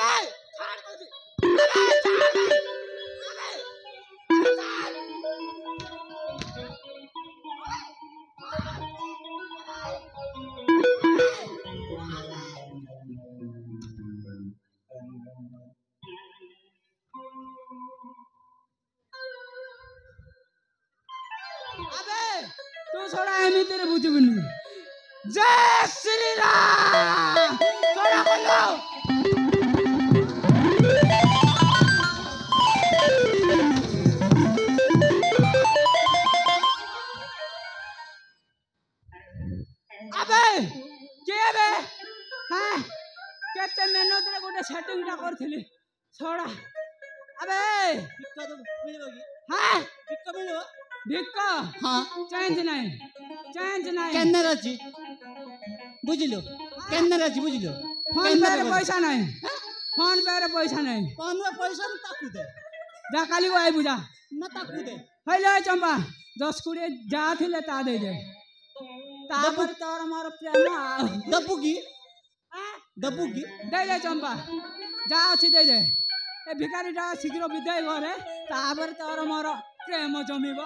अबे छाड़ दे अबे छाड़ दे अबे तू छोड़ा एमिति रे बुझिबुनी जय श्री राम छोड़ा बोलो अबे के बे हां केते मेहनत रे गोटे सेटिंग टा करथिली छोड़ा अबे भिक्का तो मिलबो की हां भिक्का मिलबो भिक्का हां चेंज नहीं केन्ने राजी बुझिलो केन्ने राजी बुझिलो फोन पे पैसा नहीं फोन पे पैसा नहीं न ताकू दे जा काली को आई बुझा न ताकू दे हेलो चंपा 10 कुड़े जा थिले ता दे दे तापर तोर मार प्रेम दबू की दे दे चंपा जा अछि दे दे ए भिखारी टा शीघ्र विदाय करे तापर तोर मार प्रेम जमीबो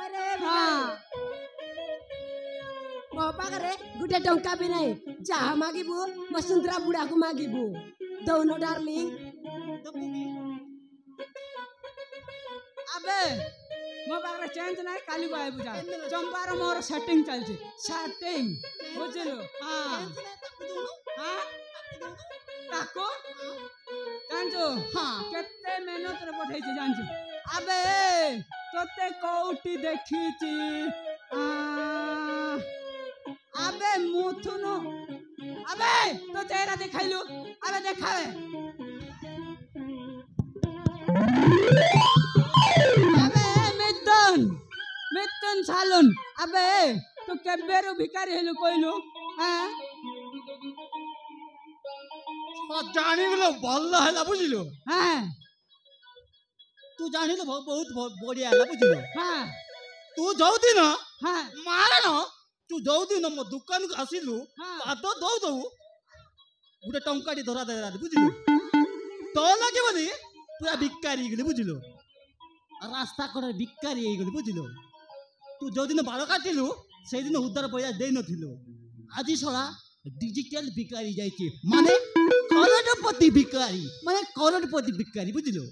अरे हां मो पाखरे गुटे टंका भी नहीं चाह मागिबू वसुंधरा बुढ़ा को मागिबू दोनो डार्लिंग अबे मो पाखरे चेंज नहीं काली को आइ बुझा चंपार मोर सेटिंग चलछि सेटिंग बुझिलो हां ताको जानजो हां केते मेहनत रे पठाई छी जानजो अबे तोते कोउटी देखिची अबे मुथुनो अबे तो चेहरा दिखाइलु अबे देखावे अबे मिथुन सालुन अबे तू केबेरु भिखारी हेलु कोइलु हां जानी गलो भल्ला हैला बुझिलो हां तू जानिलो बहुत बढ़िया हैला बुझिलो हां तू जाउ दिन हां मारे न तू जाउ दिन मो दुकान को आसिलु पाद दौ गुटे टंकाटी धरा दे बुझिलु तो लागे बोली पूरा भिखारी गेली बुझिलो रास्ता कोडे भिखारी हे गेली बुझिलो तू जो दिन बाल काटिलु से दिन उधार पैसा दे नथिलो आज सला डिजिटल भिखारी जाइछि माने करोड़पति भिखारी बुझिलो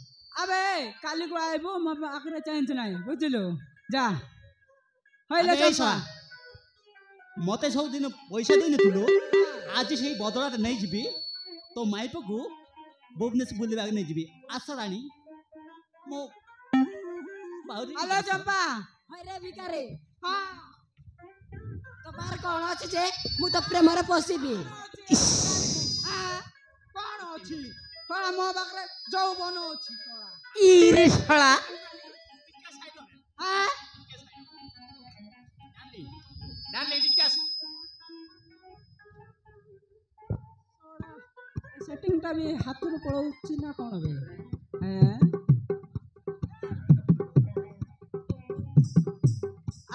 अबे काली को आइबो म आखरे चेंज नाही बुझिलो जा हइले चसा मते सब दिन पैसा दे नथिलो आज सेही बदलाट नै जिबी तो माइपो को भुवनेश्वर बुलिबा नै जिबी आशा रानी मो बाउरी हेलो चंपा हरे भिखारी हां तो बार कोन अछि जे मु तो प्रेम रे पसिबी कोन अछि थोड़ा मो बाकरे जौबन अछि थोड़ा ई रे साला हां डाली विकास सेटिंग टा भी हाथ रो पड़ौछि ना कोन बे हैं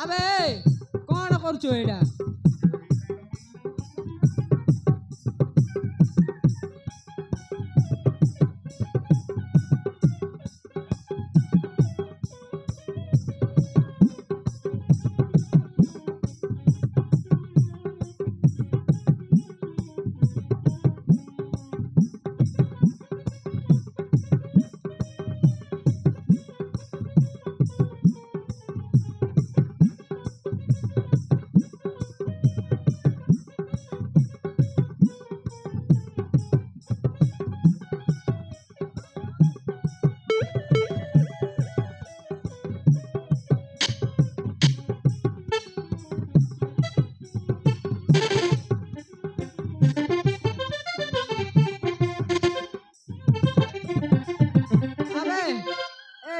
अबे कोन करछु एडा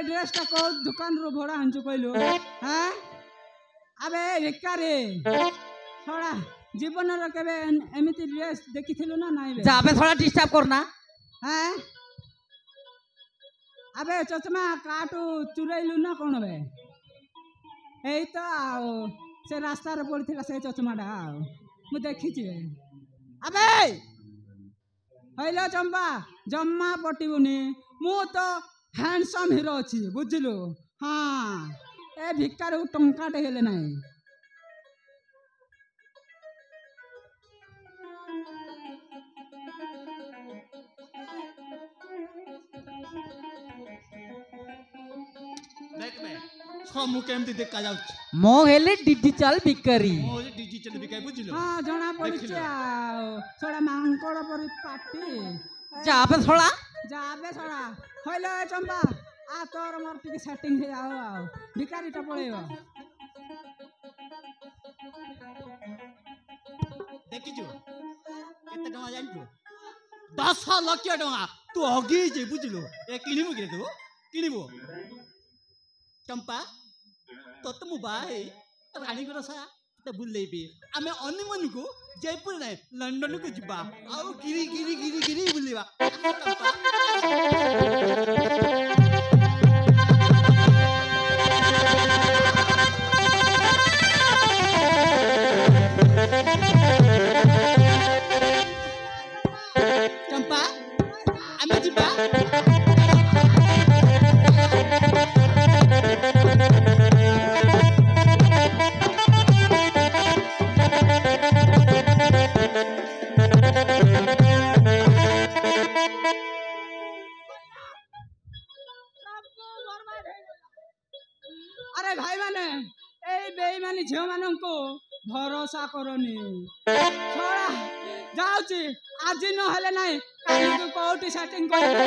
ड्रेसटा को दुकान रो भड़ा हंचु कहलो हां अबे भिखारी थोड़ा जीवन रो केबे एमिति ड्रेस देखिथिलो ना नाइ बे जाबे थोड़ा डिस्टर्ब करना हां अबे चचमा काटू चुरैलु ना कोन बे एई तो आओ से रास्ता रे पड़थिला से चचमाडा आओ मु देखि छी अबे হইল চম্পা জম্মা পটিবুনি মু তো হ্যান্ডসম হিরো অছি বুঝিলু হ্যাঁ এ ভিকারু টঙ্কাটে হেলে নাই দেখবে সমু কেমতি দেখা যাচ্ছে মো হেলে ডিজিটাল বিকারি ও ডিজিটাল বিকাই বুঝিল হ্যাঁ জনা পড়ুছে আও ছড়া মাংকড় পরি পাটি যাবে থোড়া যাবে ছড়া হইল এ চম্পা আ তোর মোর টিকে সেটিং হয়ে যাও আও ভিকারিটা পড়েইব ଦେଖିଛୁ କେତେ ଟଙ୍କା ଜାଣିଛୁ 10 ଲକ୍ଷ ଟଙ୍କା ତୁ ହଗିଛି ବୁଝିଲୁ ଏ କିଣିବୁ କିରେ ତୁ କିଣିବୁ ଚମ୍ପା ତତେ ମୁଁ ବାହା ହେଇ ରାଣୀଙ୍କର ସାରା ତତେ ବୁଲେଇବି ଆମେ ଅନ୍ୟମାନଙ୍କୁ ଜୟପୁର ନାହିଁ ଲଣ୍ଡନକୁ ଯିବା ଆଉ ଗିରି ଗିରି ଗିରି ଗିରି ବୁଲିବା ଚମ୍ପା ଚମ୍ପା ଆମେ ଯିବା আরে ভাই মানে এই বেইমানি ঝিও মানଙ୍କୁ ভরসা করনি ছড়া যাଉଛି ଆଜି ନହେଲେ ନାହିଁ କାଲିକୁ କୋଉଠି ସେଟିଂ କରିବି